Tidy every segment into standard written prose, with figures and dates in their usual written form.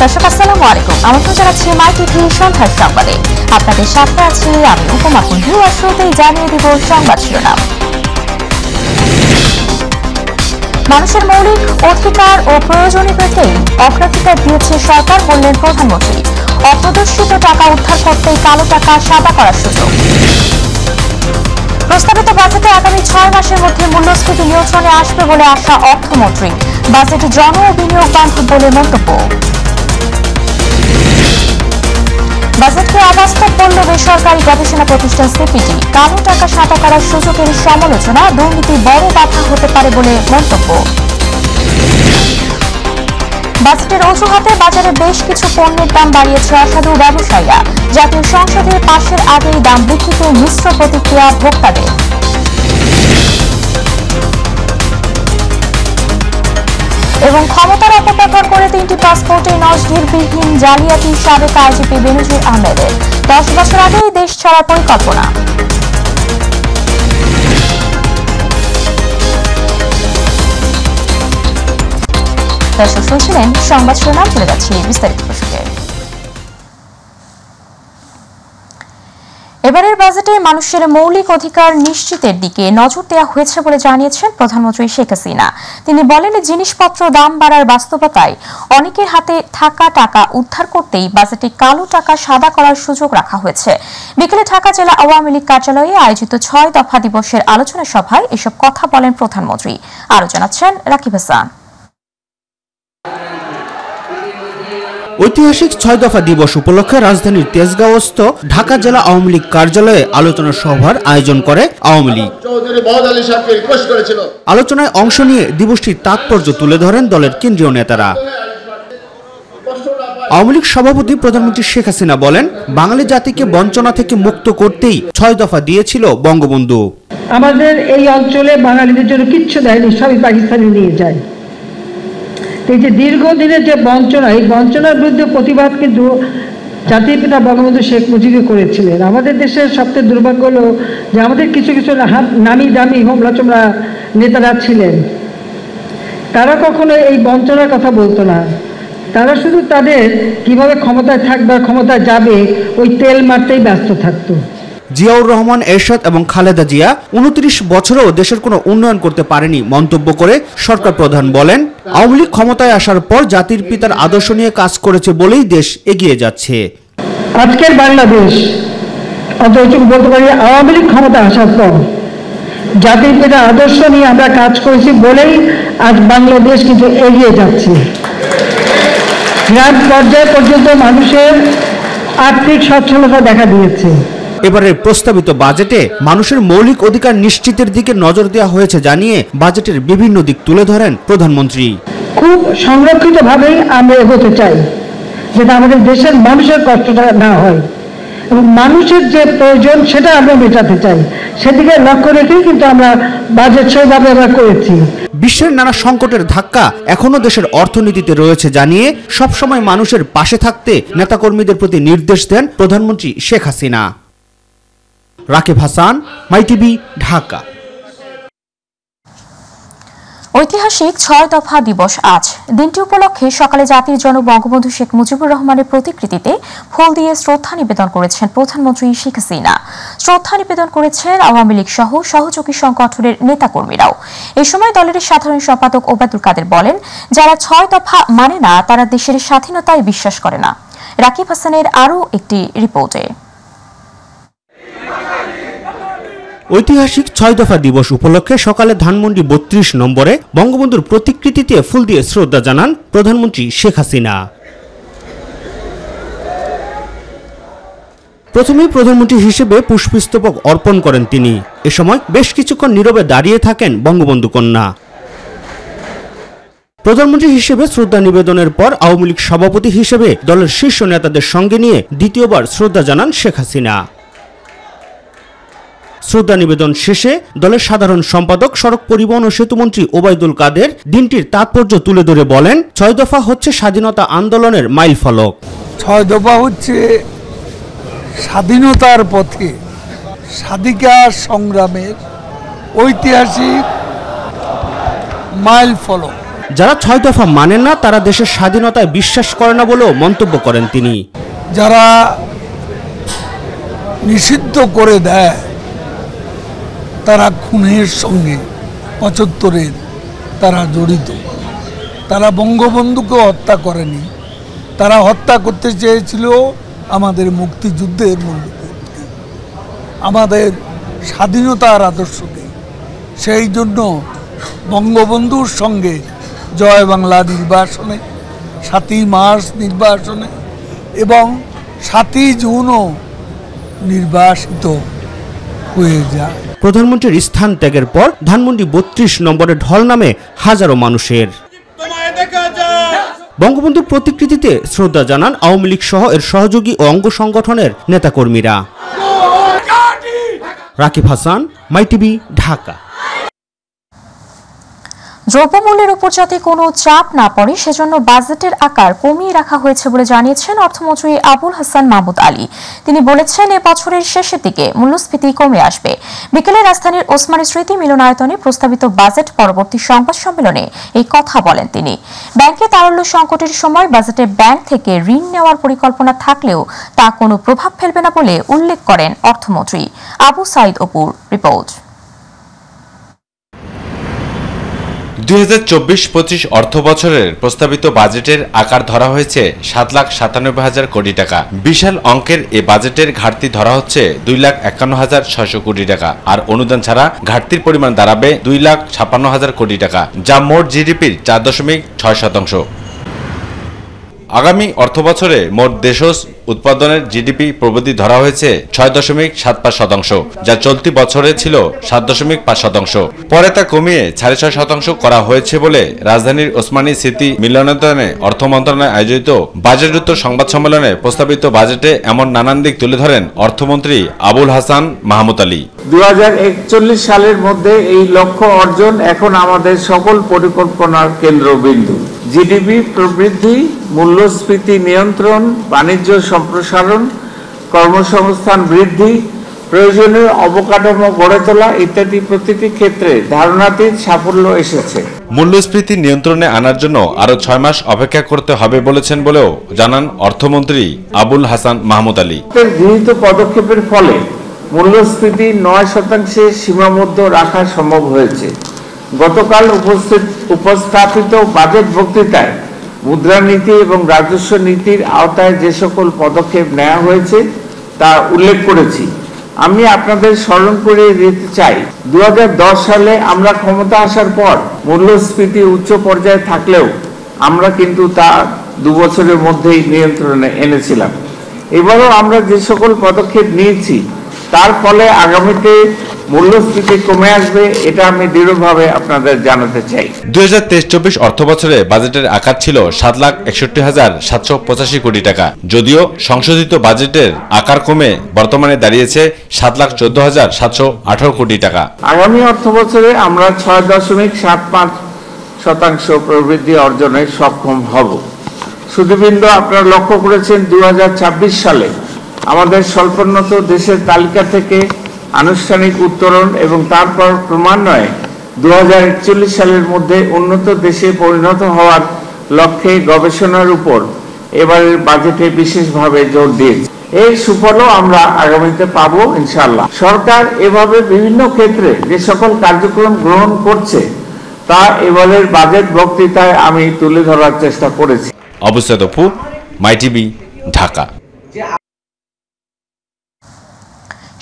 দর্শক আসসালামু আলাইকুম, আমন্ত্রণ জানাচ্ছি মাই টিভি সন্ধ্যার সংবাদে। আপনাদের সাথে আছি আমি উপমা কুণ্ডু। আর শুরুতেই জানিয়ে দিব সংবাদ শিরোনাম। মানুষের মৌলিক অধিকার ও প্রয়োজনীয়তাকেই অগ্রাধিকার দিয়েছে সরকার, বললেন প্রধানমন্ত্রী। অপ্রদর্শিত টাকা উদ্ধার করতেই কালো টাকা সাদা করার সুযোগ। প্রস্তাবিত বাজেটে আগামী 6 মাসের মধ্যে মূল্যস্ফীতি নিয়ন্ত্রণে আসবে বলে আশা অর্থমন্ত্রী। বাজেট জন ও বিনিয়োগ বান্ধব বলে মন্তব্য। বাজেটকে অবাস্তব বলল বেসরকারি গবেষণা প্রতিষ্ঠান সিপিডি। কালো টাকা সাদা করার সুযোগের সমালোচনা, দুর্নীতি বড় বাধা হতে পারে বলে মন্তব্য। বাজেটের অজুহাতে বাজারে বেশ কিছু পণ্যের দাম বাড়িয়েছে অসাধু ব্যবসায়ীরা। জাতীয় সংসদে পাশের আগেই দাম বৃদ্ধিতে মিশ্র প্রতিক্রিয়া ভোক্তাদের। এবং ক্ষমতার অপব্যবহার করে 3টি পাসপোর্টে নজিরবিহীন জালিয়াতি সাবেক আইজিপি বেনজির আহমেদের। 10 বছর আগেই দেশ ছাড়ার পরিকল্পনা। দর্শক শুনছিলেন সংবাদ শিরোনাম, চলে যাচ্ছি বিস্তারিত প্রসঙ্গে। এবারের বাজেটে মানুষের মৌলিক অধিকার নিশ্চিতের দিকে নজর দেওয়া হয়েছে বলে জানিয়েছেন প্রধানমন্ত্রী শেখ হাসিনা। তিনি বলেন, জিনিসপত্র দাম বাড়ার বাস্তবতায় অনেকের হাতে থাকা টাকা উদ্ধার করতেই বাজেটে কালো টাকা সাদা করার সুযোগ রাখা হয়েছে। বিকেলে ঢাকা জেলা আওয়ামী লীগ কার্যালয়ে আয়োজিত 6 দফা দিবসের আলোচনা সভায় এসব কথা বলেন প্রধানমন্ত্রী। আরো জানাচ্ছেন রাকিব হাসান। ঐতিহাসিক 6 দফা দিবস উপলক্ষে রাজধানীর তেজগাঁওস্থ ঢাকা জেলা আওয়ামী লীগ কার্যালয়ে আলোচনা সভার আয়োজন করে আওয়ামী লীগ। আলোচনায় অংশ নিয়ে দিবসটির তাৎপর্য তুলে ধরেন দলের কেন্দ্রীয় নেতারা। আওয়ামী লীগ সভাপতি প্রধানমন্ত্রী শেখ হাসিনা বলেন, বাঙালি জাতিকে বঞ্চনা থেকে মুক্ত করতেই 6 দফা দিয়েছিল বঙ্গবন্ধু। আমাদের এই অঞ্চলে বাঙালিদের জন্য কিচ্ছু দেয়নি, সবই পাকিস্তানে নিয়ে যায়। এই যে দীর্ঘদিনের যে বঞ্চনা, এই বঞ্চনার বিরুদ্ধে প্রতিবাদ কিন্তু জাতির পিতা বঙ্গবন্ধু শেখ মুজিবই করেছিলেন। আমাদের দেশের সবচেয়ে দুর্ভাগ্য হলো যে আমাদের কিছু কিছু নামি দামি হোমলাচমরা নেতারা ছিলেন, তারা কখনো এই বঞ্চনার কথা বলতো না। তারা শুধু তাদের কিভাবে ক্ষমতায় থাকবে, ক্ষমতায় যাবে, ওই তেল মারতেই ব্যস্ত থাকতো। জিয়াউর রহমান এরশাদ এবং খালেদা জিয়া 29 বছরেও দেশের কোনো উন্নয়ন করতে পারেনি মন্তব্য করে সরকার প্রধান বলেন, আওয়ামী লীগ ক্ষমতায় আসার পর জাতির পিতার আদর্শ নিয়ে কাজ করেছে বলেই দেশ এগিয়ে যাচ্ছে। আজকের বাংলাদেশ অথচ বলতে পারি আওয়ামী লীগ ক্ষমতা আসার পর জাতির পিতার আদর্শ নিয়ে আমরা কাজ করেছি বলেই আজ বাংলাদেশ কিন্তু এগিয়ে যাচ্ছে। গ্রাম পর্যায় পর্যন্ত মানুষের আর্থিক সচ্ছলতা দেখা দিয়েছে। এবারের প্রস্তাবিত বাজেটে মানুষের মৌলিক অধিকার নিশ্চিতের দিকে নজর দেওয়া হয়েছে জানিয়ে বাজেটের বিভিন্ন দিক তুলে ধরেন প্রধানমন্ত্রী। খুব সংরক্ষিতভাবেই আমরা এগোতে চাই, যেটা আমাদের দেশের মানুষের কষ্টটা না হয় এবং মানুষের যে প্রয়োজন সেটা আমরা মেটাতে চাই। সেদিকে লক্ষ্য রেখেই কিন্তু আমরা বাজেট সেইভাবে আমরা করেছি। বিশ্বের নানা সংকটের ধাক্কা এখনো দেশের অর্থনীতিতে রয়েছে জানিয়ে সবসময় মানুষের পাশে থাকতে নেতাকর্মীদের প্রতি নির্দেশ দেন প্রধানমন্ত্রী শেখ হাসিনা। রাকিব হাসান, মাই টিভি, ঢাকা। ঐতিহাসিক 6 দফা দিবস আজ। দিনটি উপলক্ষে সকালে জাতির জনক বঙ্গবন্ধু শেখ মুজিবুর রহমানের প্রতিকৃতিতে ফুল দিয়ে শ্রদ্ধা নিবেদন করেছেন প্রধানমন্ত্রী শেখ হাসিনা। শ্রদ্ধা নিবেদন করেছেন আওয়ামী লীগ সহ সহযোগী সংগঠনের নেতাকর্মীরাও। এ সময় দলের সাধারণ সম্পাদক ওবায়দুল কাদের বলেন, যারা 6 দফা মানে না তারা দেশের স্বাধীনতায় বিশ্বাস করে না। রাকিব হাসানের আরও একটি রিপোর্টে। ঐতিহাসিক 6 দফা দিবস উপলক্ষে সকালে ধানমন্ডি 32 নম্বরে বঙ্গবন্ধুর প্রতিকৃতিতে ফুল দিয়ে শ্রদ্ধা জানান প্রধানমন্ত্রী শেখ হাসিনা। প্রথমেই প্রধানমন্ত্রী হিসেবে পুষ্পস্তবক অর্পণ করেন তিনি। এ সময় বেশ কিছুক্ষণ নীরবে দাঁড়িয়ে থাকেন বঙ্গবন্ধু কন্যা। প্রধানমন্ত্রী হিসেবে শ্রদ্ধা নিবেদনের পর আওয়ামী লীগ সভাপতি হিসেবে দলের শীর্ষ নেতাদের সঙ্গে নিয়ে দ্বিতীয়বার শ্রদ্ধা জানান শেখ হাসিনা। শ্রদ্ধা নিবেদন শেষে দলের সাধারণ সম্পাদক সড়ক পরিবহন ও সেতুমন্ত্রী ওবায়দুল কাদের দিনটির তাৎপর্য তুলে ধরে বলেন, 6 দফা হচ্ছে স্বাধীনতা আন্দোলনের মাইল ফলক। 6 দফা হচ্ছে স্বাধীনতার পথে স্বাধিকার সংগ্রামের ঐতিহাসিক মাইল ফলক। যারা 6 দফা মানেন না তারা দেশের স্বাধীনতায় বিশ্বাস করে না বলেও মন্তব্য করেন তিনি। যারা নিষিদ্ধ করে দেয় তারা খুনের সঙ্গে 75-এর তারা জড়িত। তারা বঙ্গবন্ধুকে হত্যা করেনি, তারা হত্যা করতে চেয়েছিল আমাদের মুক্তিযুদ্ধের মূল্যবোধকে, আমাদের স্বাধীনতার আদর্শকে। সেই জন্য বঙ্গবন্ধুর সঙ্গে জয় বাংলা নির্বাসনে, 7ই মার্চ নির্বাসনে এবং 7ই জুনও নির্বাসিত হয়ে যায়। প্রধানমন্ত্রীর স্থান ত্যাগের পর ধানমন্ডি 32 নম্বরে ঢল নামে হাজারো মানুষের। বঙ্গবন্ধুর প্রতিকৃতিতে শ্রদ্ধা জানান আওয়ামী লীগ সহ এর সহযোগী ও অঙ্গ সংগঠনের নেতাকর্মীরা। রাকিব হাসান, মাইটিভি, ঢাকা। দ্রব্যমূল্যের উপর যাতে কোনো চাপ না পড়ে সেজন্য বাজেটের আকার কমিয়ে রাখা হয়েছে বলে জানিয়েছেন অর্থমন্ত্রী আবুল হাসান মাহমুদ আলী। তিনি বলেছেন, এ বছরের শেষের দিকে মূল্যস্ফীতি কমে আসবে। বিকেলে রাজধানীর ওসমানী স্মৃতি মিলনায়তনে প্রস্তাবিত বাজেট পরবর্তী সংবাদ সম্মেলনে এই কথা বলেন তিনি। ব্যাংকে তারল্য সংকটের সময় বাজেটে ব্যাংক থেকে ঋণ নেওয়ার পরিকল্পনা থাকলেও তা কোনো প্রভাব ফেলবে না বলে উল্লেখ করেন অর্থমন্ত্রী। আবু সাইদ অপুর রিপোর্ট। 2024-25 অর্থ বছরের প্রস্তাবিত বাজেটের আকার ধরা হয়েছে 7,97,000 কোটি টাকা। বিশাল অঙ্কের এ বাজেটের ঘাটতি ধরা হচ্ছে 2,51,600 কোটি টাকা, আর অনুদান ছাড়া ঘাটতির পরিমাণ দাঁড়াবে 2,56,000 কোটি টাকা, যা মোট জিডিপির 4.6%। আগামী অর্থবছরে মোট দেশজ উৎপাদনের জিডিপি প্রবৃদ্ধি ধরা হয়েছে 6.75%, যা চলতি বছরে ছিল 7.5%। পরে তা কমিয়ে 6.5% করা হয়েছে বলে রাজধানীর ওসমানী স্মৃতি মিলনায়তনে অর্থ মন্ত্রণালয় আয়োজিত বাজেটোত্তর সংবাদ সম্মেলনে প্রস্তাবিত বাজেটে এমন নানান দিক তুলে ধরেন অর্থমন্ত্রী আবুল হাসান মাহমুদ আলী। 2041 সালের মধ্যে এই লক্ষ্য অর্জন এখন আমাদের সকল পরিকল্পনার কেন্দ্রবিন্দু। জিডিপি প্রবৃদ্ধি, মূল্যস্ফীতি নিয়ন্ত্রণ, বাণিজ্য সম্প্রসারণ, কর্মসংস্থান বৃদ্ধি, প্রয়োজনীয় অবকাঠামো গড়ে তোলা ইত্যাদি প্রতিটি ক্ষেত্রে ধারণাতীত সাফল্য এসেছে। মূল্যস্ফীতি নিয়ন্ত্রণে আনার জন্য আরো 6 মাস অপেক্ষা করতে হবে বলেছেন বলেও জানান অর্থমন্ত্রী আবুল হাসান মাহমুদ আলী। গৃহীত পদক্ষেপের ফলে মূল্যস্ফীতি 9% সীমাবদ্ধ রাখা সম্ভব হয়েছে। গতকাল উপস্থাপিত বাজেট বক্তৃতায় মুদ্রানীতি এবং রাজস্ব নীতির আওতায় যে সকল পদক্ষেপ নেওয়া হয়েছে তা উল্লেখ করেছি। আমি আপনাদের স্মরণ করিয়ে দিতে চাই, 2010 সালে আমরা ক্ষমতা আসার পর মূল্যস্ফীতি উচ্চ পর্যায়ে থাকলেও আমরা কিন্তু তা 2 বছরের মধ্যেই নিয়ন্ত্রণে এনেছিলাম। এবারও আমরা যে সকল পদক্ষেপ নিয়েছি তার ফলে আগামীতে মূল্যস্ফীতি কমে আসবে, এটা আমি দৃঢ়ভাবে আপনাদের জানাতে চাই। 2023-24 অর্থ বছরে বাজেটের আকার ছিল 7,61,785 কোটি টাকা। যদিও সংশোধিত বাজেটের আকার কমে বর্তমানে দাঁড়িয়েছে 7,14,718 কোটি টাকা। আগামী অর্থ বছরে আমরা 6.75% প্রবৃদ্ধি অর্জনে সক্ষম হব। সুধীবৃন্দ, আপনারা লক্ষ্য করেছেন 2026 সালে আমাদের স্বল্পোন্নত দেশের তালিকা থেকে আনুষ্ঠানিক উত্তরণ এবং তারপর ক্রমান্বয়ে 2041 সালের মধ্যে উন্নত দেশে পরিণত হওয়ার লক্ষ্যে গবেষণার উপর এবারের বাজেটে বিশেষভাবে জোর দিয়েছে। এই সুফলও আমরা আগামীতে পাবো ইনশাআল্লাহ। সরকার এভাবে বিভিন্ন ক্ষেত্রে যে সকল কার্যক্রম গ্রহণ করছে তা এবারের বাজেট বক্তৃতায় আমি তুলে ধরার চেষ্টা করেছি। আবু সাইদ অপু, মাইটিভি, ঢাকা।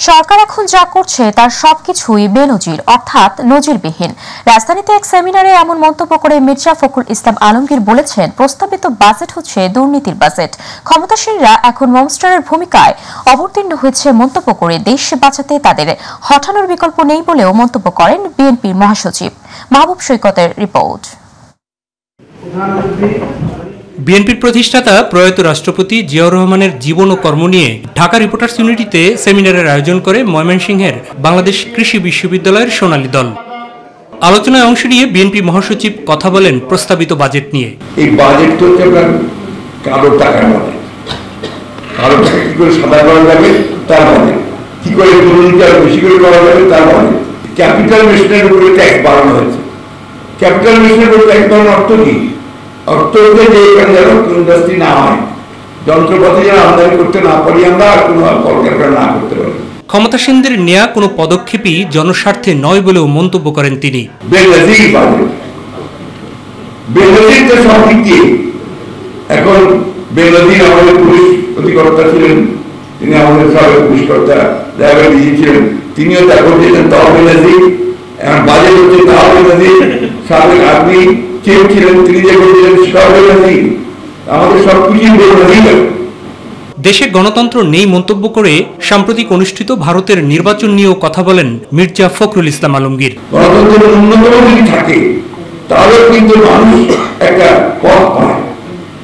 সরকার এখন যা করছে তার সবকিছুই বেনজির, অর্থাৎ নজিরবিহীন। রাজধানীতে এক সেমিনারে এমন মন্তব্য করে মির্জা ফখরুল ইসলাম আলমগীর বলেছেন, প্রস্তাবিত বাজেট হচ্ছে দুর্নীতির বাজেট। ক্ষমতাসীনরা এখন মনস্টারের ভূমিকায় অবতীর্ণ হয়েছে মন্তব্য করে দেশ বাঁচাতে তাদের হঠানোর বিকল্প নেই বলেও মন্তব্য করেন বিএনপির মহাসচিব। মাহবুব সৈকতের রিপোর্ট। বিএনপির প্রতিষ্ঠাতা প্রয়াত রাষ্ট্রপতি জিয়াউর রহমানের জীবন ও কর্ম নিয়ে ঢাকা রিপোর্টার্স ইউনিটিতে সেমিনারের আয়োজন করে ময়মনসিংহের বাংলাদেশ কৃষি বিশ্ববিদ্যালয়ের সোনালী দল। আলোচনায় অংশ নিয়ে বিএনপি মহাসচিব কথা বলেন প্রস্তাবিত বাজেট নিয়ে। এই বাজেট তো কালো টাকা মানে, কালো টাকা কি করে সাদা করা যাবে তার মানে, কি করে দুর্নীতি আরো বেশি করে করা যাবে তার মানে, ক্যাপিটাল মেশিনের উপরে ট্যাক্স বাড়ানো হয়েছে। ক্যাপিটাল মিশনের বলতে এক ধরনের অর্থ কি? অর্থ হচ্ছে যে এখানে যেন ইন্ডাস্ট্রি না হয়, যন্ত্রপাতি যেন আমদানি করতে না পারি আমরা, আর কোনো কলকারখানা না করতে পারি। ক্ষমতাসীনদের নেয়া কোনো পদক্ষেপই জনস্বার্থে নয় বলেও মন্তব্য করেন তিনি। এখন বেনজির আমাদের পুলিশ অধিকর্তা ছিলেন, তিনি আমাদের সাবেক পুলিশ কর্তা ড্রাইভার ডিজি ছিলেন, তিনিও তা করছিলেন। তাও বেনজির বাজেট হচ্ছে, তাও বেনজির সাবেক আর্মি চিফ ছিলেন, তিনি যে করছিলেন সেটাও বেনজির। আমাদের সবকিছুই বেনজির। দেশে গণতন্ত্র নেই মন্তব্য করে সাম্প্রতিক অনুষ্ঠিত ভারতের নির্বাচন নিয়েও কথা বলেন মির্জা ফখরুল ইসলাম আলমগীর। গণতন্ত্রের ন্যূনতম যদি থাকে তাহলে কিন্তু মানুষ একটা পথ পায়।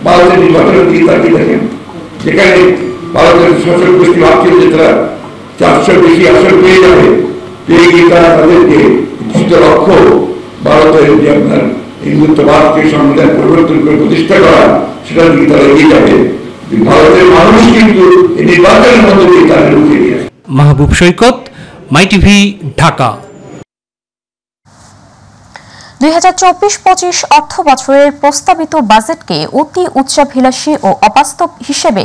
ভারতের নির্বাচনের দিকে তাকিয়ে দেখেন, যেখানে ভারতের শাসক গোষ্ঠী ভাবছিল যে তারা 400 বেশি আসন পেয়ে যাবে, পেয়ে গিয়ে তারা তাদেরকে কিছু লক্ষ্য ভারতের যে আপনার হিন্দুত্ববাদকে সংবিধান পরিবর্তন করে প্রতিষ্ঠা করা, সেটার দিকে তারা এগিয়ে যাবে। ভারতের মানুষ কিন্তু এই নির্বাচনের মধ্যে দিয়ে তারা রুখে দিয়েছে। মাহবুব সৈকত, মাইটিভি, ঢাকা। 2024-25 অর্থ বছরের প্রস্তাবিত বাজেটকে অতি উচ্চাভিলাষী ও অবাস্তব হিসেবে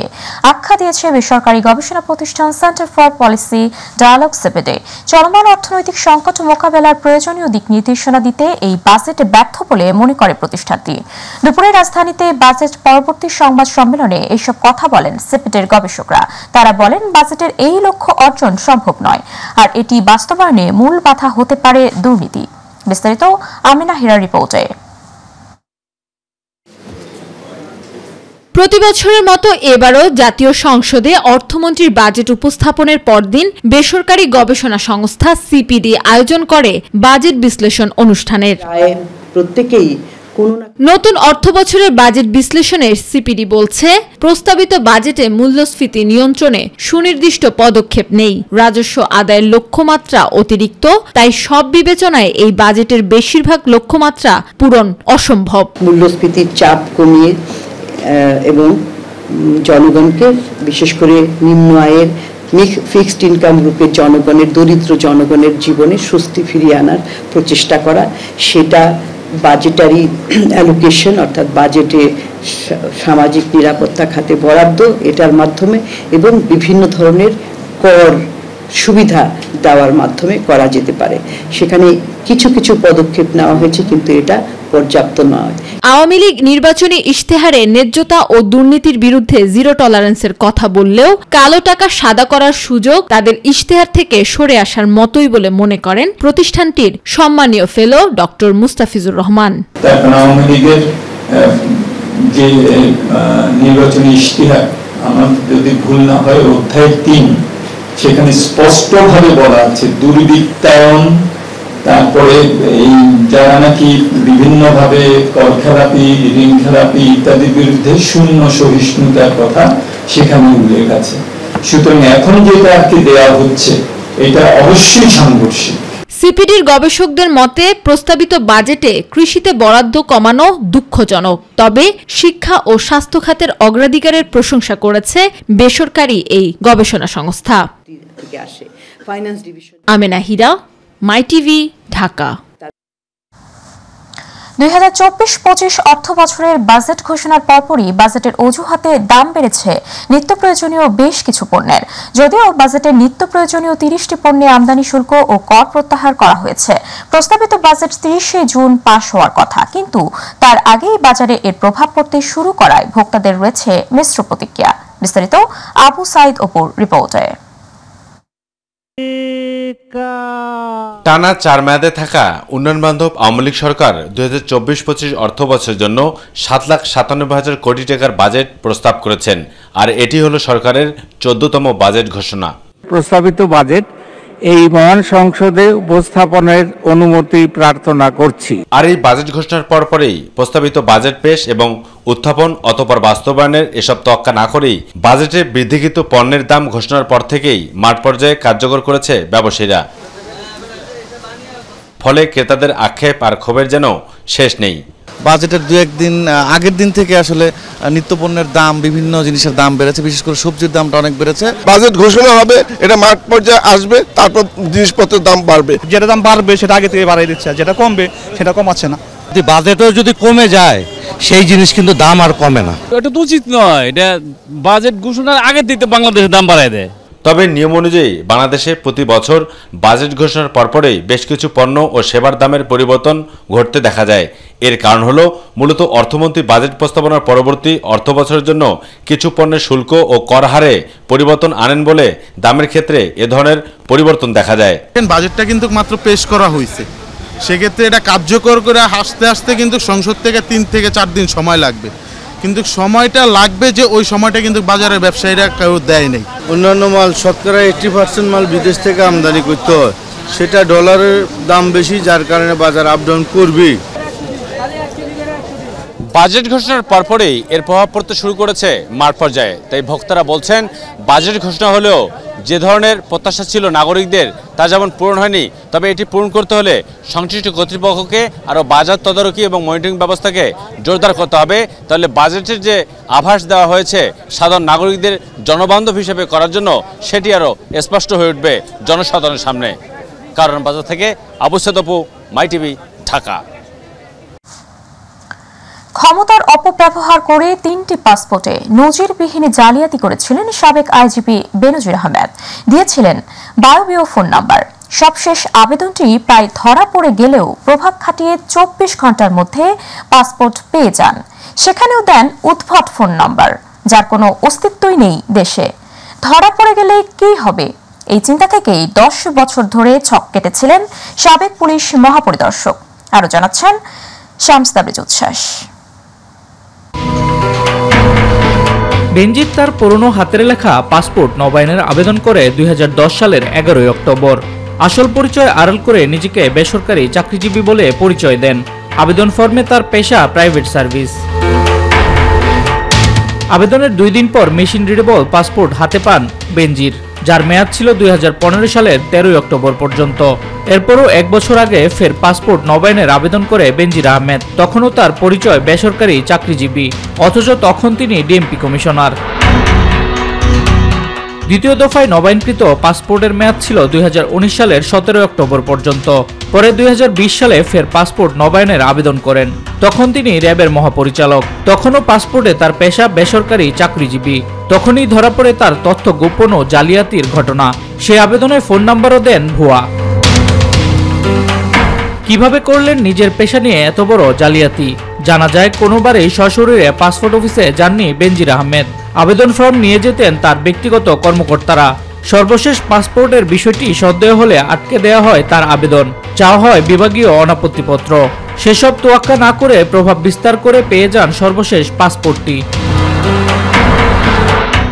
আখ্যা দিয়েছে বেসরকারি গবেষণা প্রতিষ্ঠান centre for policy dialogue CPD. চলমান অর্থনৈতিক সংকট মোকাবেলার প্রয়োজনীয় দিক নির্দেশনা দিতে এই বাজেট ব্যর্থ বলে মনে করে প্রতিষ্ঠানটি। দুপুরে রাজধানীতে বাজেট পরবর্তী সংবাদ সম্মেলনে এইসব কথা বলেন সিপিডির গবেষকরা। তারা বলেন, বাজেটের এই লক্ষ্য অর্জন সম্ভব নয়, আর এটি বাস্তবায়নে মূল বাধা হতে পারে দুর্নীতি। বিস্তারিত আমিনা হিরার রিপোর্টে। প্রতি বছরের মতো এবারও জাতীয় সংসদে অর্থমন্ত্রীর বাজেট উপস্থাপনের পরদিন বেসরকারি গবেষণা সংস্থা সিপিডি আয়োজন করে বাজেট বিশ্লেষণ অনুষ্ঠানের। প্রত্যেকেই নতুন অর্থবছরের বাজেট বিশ্লেষণে সিপিডি বলছে, প্রস্তাবিত বাজেটে মূল্যস্ফীতি নিয়ন্ত্রণে সুনির্দিষ্ট পদক্ষেপ নেই, রাজস্ব আদায়ের লক্ষ্যমাত্রা অতিরিক্ত, তাই সব বিবেচনায় এই বাজেটের বেশিরভাগ লক্ষ্যমাত্রা পূরণ অসম্ভব। মূল্যস্ফীতির চাপ কমিয়ে এবং জনগণকে, বিশেষ করে নিম্ন আয়ের ফিক্সড ইনকাম গ্রুপের জনগণের, দরিদ্র জনগণের জীবনে স্বস্তি ফিরিয়ে আনার প্রচেষ্টা করা, সেটা বাজেটারি অ্যালোকেশন অর্থাৎ বাজেটে সামাজিক নিরাপত্তা খাতে বরাদ্দ, এটার মাধ্যমে এবং বিভিন্ন ধরনের কর সুবিধা দেওয়ার মাধ্যমে করা যেতে পারে। সেখানে কিছু কিছু পদক্ষেপ নেওয়া হয়েছে, কিন্তু এটা পর্যাপ্ত নয়। আওয়ামী লীগ নির্বাচনী ইশতেহারে ন্যায্যতা ও দুর্নীতির বিরুদ্ধে জিরো টলারেন্সের কথা বললেও কালো টাকা সাদা করার সুযোগ তাদের ইশতেহার থেকে সরে আসার মতোই বলে মনে করেন প্রতিষ্ঠানটির সম্মানীয় ফেলো ডক্টর মুস্তাফিজুর রহমান। আওয়ামী লীগের যে নির্বাচনী ইশতেহার, আমার যদি ভুল না হয় অধ্যায় 3, সেখানে স্পষ্টভাবে বলা আছে দুর্বৃত্তায়ন, তারপরে এই যারা নাকি বিভিন্নভাবে কর খেলাপি, ঋণ খেলাপি ইত্যাদির বিরুদ্ধে শূন্য সহিষ্ণুতার কথা সেখানে উল্লেখ আছে। সুতরাং এখন যেটা আর কি দেওয়া হচ্ছে এটা অবশ্যই সাংঘর্ষিক। সিপিডির গবেষকদের মতে, প্রস্তাবিত বাজেটে কৃষিতে বরাদ্দ কমানো দুঃখজনক, তবে শিক্ষা ও স্বাস্থ্য খাতের অগ্রাধিকারের প্রশংসা করেছে বেসরকারি এই গবেষণা সংস্থা। আমিনা হিরা, মাইটিভি, ঢাকা। 2024-25 অর্থ বছরের বাজেট ঘোষণার পরপরই বাজেটের অজুহাতে দাম বেড়েছে নিত্য প্রয়োজনীয় বেশ কিছু পণ্যের। যদিও বাজেটের নিত্য প্রয়োজনীয় 30টি পণ্যে আমদানি শুল্ক ও কর প্রত্যাহার করা হয়েছে। প্রস্তাবিত বাজেট 30শে জুন পাশ হওয়ার কথা, কিন্তু তার আগেই বাজারে এর প্রভাব পড়তে শুরু করায় ভোক্তাদের রয়েছে মিশ্র প্রতিক্রিয়া। বিস্তারিত আবু সাইদ অপুর রিপোর্টে। টানা 4 মেয়াদে থাকা উন্নয়ন বান্ধব আওয়ামী লীগ সরকার 2024-25 অর্থ বছরের জন্য 7,97,000 কোটি টাকার বাজেট প্রস্তাব করেছেন, আর এটি হলো সরকারের 14তম বাজেট ঘোষণা। প্রস্তাবিত বাজেট এই মহান সংসদে উপস্থাপনের অনুমতি প্রার্থনা করছি। আর এই বাজেট ঘোষণার পরপরই প্রস্তাবিত বাজেট পেশ এবং উত্থাপন অতঃপর বাস্তবায়নের এসব তোয়াক্কা না করেই বাজেটে বৃদ্ধিকৃত পণ্যের দাম ঘোষণার পর থেকেই মাঠ পর্যায়ে কার্যকর করেছে ব্যবসায়ীরা। ফলে ক্রেতাদের আক্ষেপ আর ক্ষোভের যেন শেষ নেই। বাজেটের 2-1 দিন আগের দিন থেকে আসলে নিত্যপণ্যের দাম, বিভিন্ন জিনিসের দাম বেড়েছে, বিশেষ করে সবজির দামটা অনেক বেড়েছে। বাজেট ঘোষণা হবে, এটা মাঠ পর্যায়ে আসবে, তারপর জিনিসপত্রের দাম বাড়বে। যেটা দাম বাড়বে সেটা আগে থেকে বাড়াই দিচ্ছে, যেটা কমবে সেটা কমাচ্ছে না। বাজেটও যদি কমে যায় সেই জিনিস কিন্তু দাম আর কমে না। এটা তো উচিত নয়, এটা বাজেট ঘোষণার আগে দিতে বাংলাদেশের দাম বাড়ায় দেয়। তবে নিয়ম অনুযায়ী বাংলাদেশে প্রতি বছর বাজেট ঘোষণার পরপরই বেশ কিছু পণ্য ও সেবার দামের পরিবর্তন ঘটতে দেখা যায়। এর কারণ হলো মূলত অর্থমন্ত্রী বাজেট প্রস্তাবনার পরবর্তী অর্থ বছরের জন্য কিছু পণ্যের শুল্ক ও কর হারে পরিবর্তন আনেন বলে দামের ক্ষেত্রে এ ধরনের পরিবর্তন দেখা যায়। বাজেটটা কিন্তু মাত্র পেশ করা হয়েছে, সেক্ষেত্রে এটা কার্যকর করে আসতে আসতে কিন্তু সংসদ থেকে 3 থেকে 4 দিন সময় লাগবে, কিন্তু সময়টা লাগবে যে ওই সময়টা কিন্তু বাজারের ব্যবসায়ীরা কেউ দেয় নাই। অন্যান্য মাল শতকরা 80% মাল বিদেশ থেকে আমদানি করতে হয়, সেটা ডলারের দাম বেশি, যার কারণে বাজার আপ ডাউন করবে। বাজেট ঘোষণার পরপরই এর প্রভাব পড়তে শুরু করেছে মাঠ পর্যায়ে। তাই ভোক্তারা বলছেন বাজেট ঘোষণা হলেও যে ধরনের প্রত্যাশা ছিল নাগরিকদের তা যেমন পূরণ হয়নি, তবে এটি পূরণ করতে হলে সংশ্লিষ্ট কর্তৃপক্ষকে আরও বাজার তদারকি এবং মনিটরিং ব্যবস্থাকে জোরদার করতে হবে। তাহলে বাজেটের যে আভাস দেওয়া হয়েছে সাধারণ নাগরিকদের জনবান্ধব হিসেবে করার জন্য সেটি আরও স্পষ্ট হয়ে উঠবে জনসাধারণের সামনে। কারণ বাজার থেকে আবু সাদ অপু, মাই টিভি, ঢাকা। ক্ষমতার অপব্যবহার করে 3টি পাসপোর্টে নজিরবিহীন জালিয়াতি করেছিলেন সাবেক আইজিপি বেনজির আহমেদ, দিয়েছিলেন বায়বীয় ফোন নাম্বার। সবশেষ আবেদনটি প্রায় ধরা পড়ে গেলেও প্রভাব খাটিয়ে 24 ঘন্টার মধ্যে পাসপোর্ট পেয়ে যান। সেখানেও দেন উদ্ভট ফোন নাম্বার, যার কোনো অস্তিত্বই নেই দেশে। ধরা পড়ে গেলে কি হবে, এই চিন্তা থেকেই 10 বছর ধরে ছক কেটেছিলেন সাবেক পুলিশ মহাপরিদর্শক। আরো জানাচ্ছেন শামস তাবরিজ উচ্ছ্বাস। বেনজির তার পুরনো হাতের লেখা পাসপোর্ট নবায়নের আবেদন করে 2010 সালের 11 অক্টোবর। আসল পরিচয় আড়াল করে নিজেকে বেসরকারি চাকরিজীবী বলে পরিচয় দেন। আবেদন ফর্মে তার পেশা প্রাইভেট সার্ভিস। আবেদনের 2 দিন পর মেশিন রিডেবল পাসপোর্ট হাতে পান বেনজির, যার মেয়াদ ছিল 2015 সালের 13 অক্টোবর পর্যন্ত। এরপরও 1 বছর আগে ফের পাসপোর্ট নবায়নের আবেদন করে বেনজির আহমেদ। তখনও তার পরিচয় বেসরকারি চাকরিজীবী, অথচ তখন তিনি ডিএমপি কমিশনার। দ্বিতীয় দফায় নবায়নকৃত পাসপোর্টের মেয়াদ ছিল 2019 সালের 17 অক্টোবর পর্যন্ত। পরে 2020 সালে ফের পাসপোর্ট নবায়নের আবেদন করেন। তখন তিনি র্যাবের মহাপরিচালক। তখনও পাসপোর্টে তার পেশা বেসরকারি চাকরিজীবী। তখনই ধরা পড়ে তার তথ্য গোপন ও জালিয়াতির ঘটনা। সে আবেদনে ফোন নাম্বারও দেন ভুয়া। কিভাবে করলেন নিজের পেশা নিয়ে এত বড় জালিয়াতি? জানা যায় কোনোবারই সশরীরে পাসপোর্ট অফিসে যাননি বেনজির আহমেদ। আবেদন ফর্ম নিয়ে যেতেন তার ব্যক্তিগত কর্মকর্তারা। সর্বশেষ পাসপোর্টের বিষয়টি সন্দেহ হলে আটকে দেওয়া হয় তার আবেদন, চাওয়া হয় বিভাগীয় অনাপত্তিপত্র। সেসব তোয়াক্কা না করে প্রভাব বিস্তার করে পেয়ে যান সর্বশেষ পাসপোর্টটি।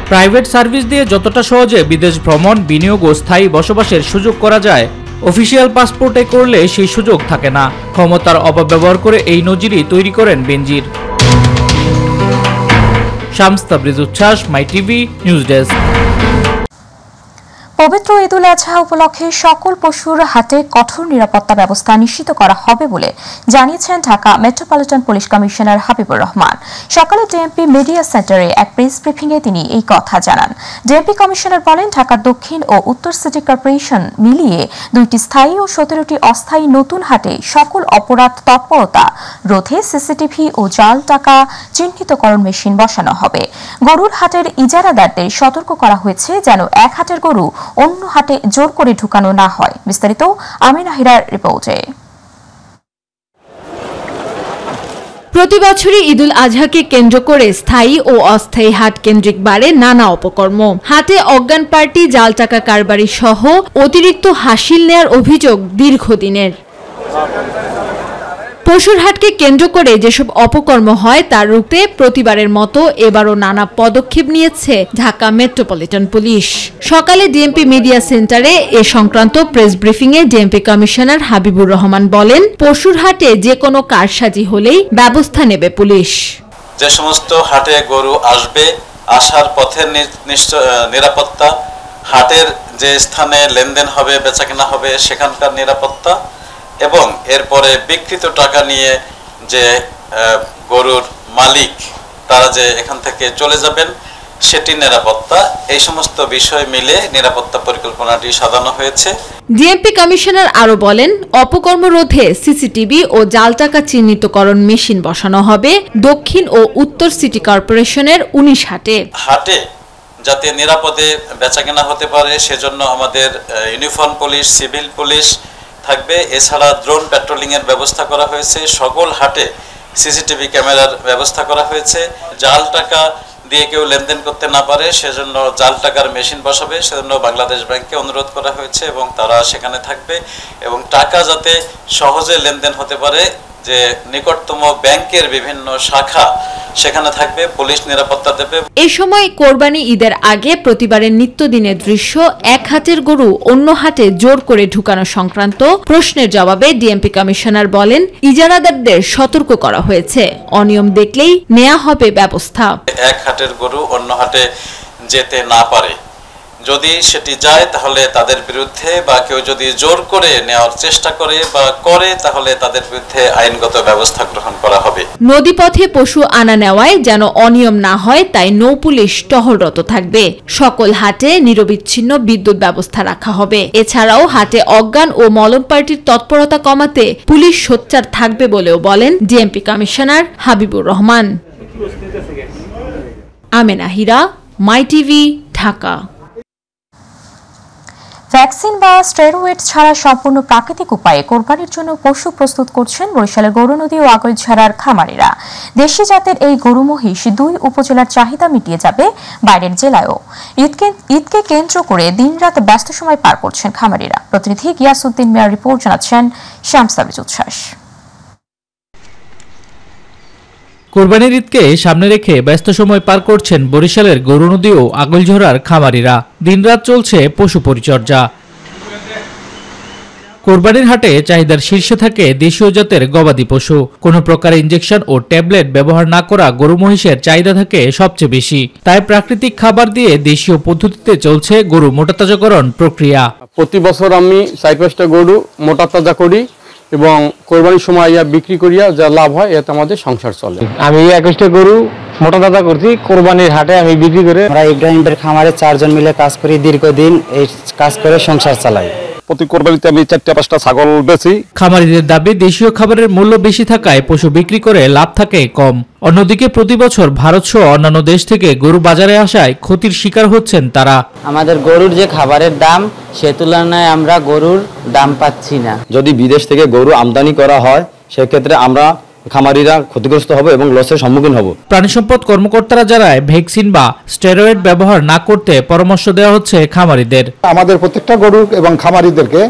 প্রাইভেট সার্ভিস দিয়ে যতটা সহজে বিদেশ ভ্রমণ, বিনিয়োগ ও স্থায়ী বসবাসের সুযোগ করা যায়, অফিসিয়াল পাসপোর্টে করলে সেই সুযোগ থাকে না। ক্ষমতার অপব্যবহার করে এই নজিরই তৈরি করেন বেনজির। শামস তাবরিজ উচ্ছ্বাস, মাই টিভি, নিউজ ডেস্ক। পবিত্র ঈদ উল আজহা উপলক্ষে সকল পশুর হাটে কঠোর নিরাপত্তা ব্যবস্থা নিশ্চিত করা হবে বলে জানিয়েছেন Dhaka metropolitan police commissioner Habibur Rahman. সকালে ডিএমপি মিডিয়া সেন্টারে এক প্রেস ব্রিফিংয়ে তিনি এই কথা জানান। ডিএমপি কমিশনার বলেন, ঢাকা দক্ষিণ ও উত্তর সিটি কর্পোরেশন মিলিয়ে 2টি স্থায়ী ও 17টি অস্থায়ী নতুন হাটে সকল অপরাধ তৎপরতা রোধে সিসিটিভি ও জাল টাকা চিহ্নিতকরণ মেশিন বসানো হবে। গরুর হাটের ইজারাদারদের সতর্ক করা হয়েছে যেন এক হাটের গরু অন্য হাটে জোর করে ঢুকানো না হয়। বিস্তারিত আমিনা হিরার রিপোর্টে। প্রতি বছরই ঈদুল আজহাকে কেন্দ্র করে স্থায়ী ও অস্থায়ী হাট কেন্দ্রিক বাড়ে নানা অপকর্ম। হাটে অজ্ঞান পার্টি, জাল টাকা কারবারি সহ অতিরিক্ত হাসিল নেয়ার অভিযোগ দীর্ঘদিনের। পশুর হাটকে কেন্দ্র করে যেসব অপকর্ম হয় তার রুখতে প্রতিবারের মতো এবারও নানা পদক্ষেপ নিয়েছে ঢাকা মেট্রোপলিটন পুলিশ। সকালে ডিএমপি মিডিয়া সেন্টারে এ সংক্রান্ত প্রেস ব্রিফিংয়ে ডিএমপি কমিশনার হাবিবুর রহমান বলেন, পশুর হাটে যে কোনো কারসাজি হলেই ব্যবস্থা নেবে পুলিশ। যে সমস্ত হাটে গরু আসবে, আসার পথের নিরাপত্তা, হাটের যে স্থানে লেনদেন হবে, বেচাকেনা হবে সেখানকার নিরাপত্তা, এবং এরপরে বিকৃত টাকা নিয়ে যে গরুর মালিক তারা যে এখান থেকে চলে যাবেন সেটি নিরাপত্তা, এই সমস্ত বিষয় মিলে নিরাপত্তা পরিকল্পনাটি সাজানো হয়েছে। ডিএমপি কমিশনার আরো বলেন, অপকর্ম রোধে সিসিটিভি ও জাল টাকা চিহ্নিতকরণ মেশিন বসানো হবে দক্ষিণ ও উত্তর সিটি কর্পোরেশনের 19 হাটে যাতে নিরাপদে বেচাকেনা হতে পারে সেজন্য আমাদের ইউনিফর্ম পুলিশ, সিভিল পুলিশ থাকবে। এছাড়া ড্রোন প্যাট্রোলিং এর ব্যবস্থা করা হয়েছে। সকল হাটে সিসিটিভি ক্যামেরার ব্যবস্থা করা হয়েছে। জাল টাকা দিয়ে কেউ লেনদেন করতে না পারে সেজন্য জাল টাকার মেশিন বসাবে, সেজন্য বাংলাদেশ ব্যাংককে অনুরোধ করা হয়েছে এবং তারা সেখানে থাকবে এবং টাকা যাতে সহজে লেনদেন হতে পারে যে নিকটতম ব্যাংকের বিভিন্ন শাখা সেখানে থাকবে, পুলিশ নিরাপত্তা দেবে। এই সময় কোরবানি ঈদের আগে প্রতিবারের নিত্যদিনের দৃশ্য এক হাটের গরু অন্য হাটে জোর করে ঢুকানো সংক্রান্ত প্রশ্নের জবাবে ডিএমপি কমিশনার বলেন, ইজারাদারদের সতর্ক করা হয়েছে, অনিয়ম দেখলেই নেওয়া হবে ব্যবস্থা। এক হাটের গরু অন্য হাটে যেতে না পারে, যদি সেটি যায় তাহলে তাদের বিরুদ্ধে বা কেউ যদি জোর করে নেওয়ার চেষ্টা করে বা করে তাহলে তাদের বিরুদ্ধে আইনগত ব্যবস্থা গ্রহণ করা হবে। নদীপথে পশু আনা নেওয়ায় যেন অনিয়ম না হয় তাই নৌ পুলিশ টহলরত থাকবে। সকল হাটে নিরবিচ্ছিন্ন বিদ্যুৎ ব্যবস্থা রাখা হবে। এছাড়াও হাটে অজ্ঞান ও মলম পার্টির তৎপরতা কমাতে পুলিশ সোচ্চার থাকবে বলেও বলেন ডিএমপি কমিশনার হাবিবুর রহমান। আমেনা হীরা, মাই টিভি, ঢাকা। ভ্যাকসিন বা স্টেরয়েড ছাড়া সম্পূর্ণ প্রাকৃতিক উপায়ে কোরবানির জন্য পশু প্রস্তুত করছেন বরিশালের গরুনদী ও আগৈলঝাড়ার খামারিরা। দেশি জাতের এই গরু মহিষ 2 উপজেলার চাহিদা মিটিয়ে যাবে বাইরের জেলায়ও। ঈদকে কেন্দ্র করে দিনরাত ব্যস্ত সময় পার করছেন খামারিরা। প্রতিনিধি গিয়াসউদ্দিন মিয়ার রিপোর্ট জানাচ্ছেন শ্যাম সাবিজ উচ্ছ্বাস। কোরবানির ঈদকে সামনে রেখে ব্যস্ত সময় পার করছেন বরিশালের গরুনদী ও আগৈলঝাড়ার খামারিরা। দিনরাত চলছে পশু পরিচর্যা। কোরবানির হাটে চাহিদার শীর্ষে থাকে দেশীয় জাতের গবাদি পশু। কোনো প্রকার ইনজেকশন ও ট্যাবলেট ব্যবহার না করা গরু মহিষের চাহিদা থাকে সবচেয়ে বেশি। তাই প্রাকৃতিক খাবার দিয়ে দেশীয় পদ্ধতিতে চলছে গরু মোটাতাজাকরণ প্রক্রিয়া। প্রতি বছর আমি 4-5টা গরু মোটাতাজা করি এবং কোরবানির সময় বিক্রি করিয়া যা লাভ হয় এতে আমাদের সংসার চলে। আমি 21টা গরু মোটাতাজা করছি, কোরবানির হাটে আমি বিক্রি করে। আমরা ইব্রাহিমের খামারে 4 জন মিলে কাজ করি, দীর্ঘদিন এই কাজ করে সংসার চালাই। প্রতি কোরবানিতে আমি 4-5টা ছাগল বেচি। খামারিদের দাবি দেশীয় খাবারের মূল্য বেশি থাকায় পশু বিক্রি করে লাভ থাকে কম। অন্যদিকে প্রতি বছর ভারত সহ অন্যান্য দেশ থেকে গরু বাজারে আসায় ক্ষতির শিকার হচ্ছেন তারা। আমাদের গরুর যে খাবারের দাম সে তুলনায় আমরা গরুর দাম পাচ্ছি না। যদি বিদেশ থেকে গরু আমদানি করা হয় সেক্ষেত্রে আমরা খামারিরা ক্ষতিগ্রস্ত হব এবং লসের সম্মুখীন হব। প্রাণী সম্পদ কর্মকর্তারা জানায় ভ্যাকসিন বা স্টেরয়েড ব্যবহার না করতে পরামর্শ দেওয়া হচ্ছে খামারিদের। আমাদের প্রত্যেকটা গরু এবং খামারিদেরকে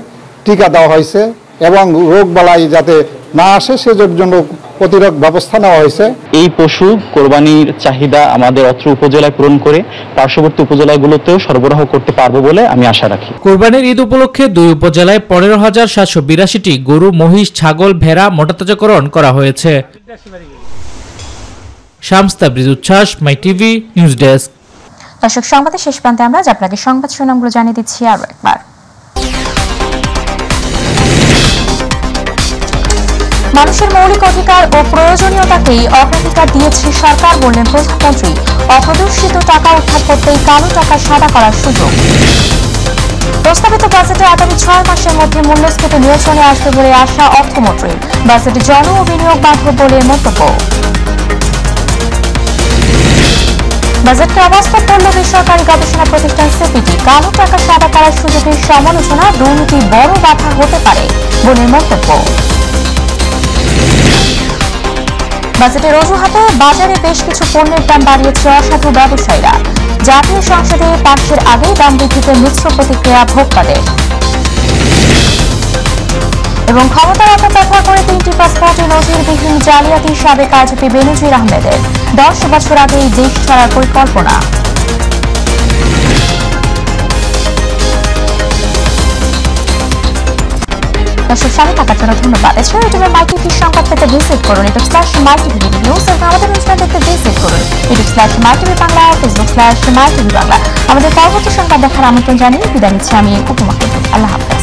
টিকা দেওয়া হয়েছে এবং রোগ বালাই যাতে না আসে সেজন্য প্রতিরোধ ব্যবস্থা নেওয়া হয়েছে। এই পশু কোরবানির চাহিদা আমাদের অত্র উপজেলায় পূরণ করে পার্শ্ববর্তী উপজেলাগুলোতেও সরবরাহ করতে পারবো বলে আমি আশা রাখি। কোরবানির ঈদ উপলক্ষে 2 উপজেলায় 15,782টি গরু, মহিষ, ছাগল, ভেড়া মোটাতাজাকরণ করা হয়েছে। শামস তাবরিজ উচ্ছ্বাস, মাই টিভি নিউজ ডেস্ক। দর্শক, সংবাদের শেষ প্রান্তে আমরা আপনাকে সংবাদ শিরোনামগুলো জানিয়ে দিচ্ছি আরো একবার। মানুষের মৌলিক অধিকার ও প্রয়োজনীয়তাকেই অগ্রাধিকার দিয়েছে সরকার, বললেন প্রধানমন্ত্রী। অপ্রদর্শিত টাকা উদ্ধার করতেই কালো টাকা সাদা করার সুযোগ। প্রস্তাবিত বাজেটে আগামী 6 মাসের মধ্যে মূল্যস্ফীতি নিয়ন্ত্রণে আসবে বলে আশা অর্থমন্ত্রীর। বাজেটে জন ও বিনিয়োগ বাড়বে বলে মন্তব্য। বাজেটকে অবাস্তব বলল বেসরকারি গবেষণা প্রতিষ্ঠান সিপিডি। কালো টাকা সাদা করার সুযোগের সমালোচনা দুর্নীতি বড় বাধা হতে পারে বলে মন্তব্য। বাজেটের অজুহাতে বাজারে বেশ কিছু পণ্যের দাম বাড়িয়েছে অসাধু ব্যবসায়ীরা। জাতীয় সংসদে পাশের আগেই দাম বৃদ্ধিতে মিশ্র প্রতিক্রিয়া ভোক্তাদের। এবং ক্ষমতার অপব্যবহার করে 3টি পাসপোর্টে নজিরবিহীন জালিয়াতি সাবেক আইজিপি বেনজির আহমেদের। 10 বছর আগেই দেশ ছাড়ার পরিকল্পনা। দর্শক, সাথে থাকার জন্য ধন্যবাদ। এছাড়া ইউটিউবে মাই টিভির সংবাদ পেতে ভিজিট করুন youtube/mytv নিউজ এবং আমাদের অনুষ্ঠান দেখতে ভিজিট করুন youtube/mytv বাংলা, facebook/mytv বাংলা। আমাদের পরবর্তী সংবাদ দেখার আমন্ত্রণ জানিয়ে বিদায় নিচ্ছি আমি উপমা। আল্লাহ হাফেজ।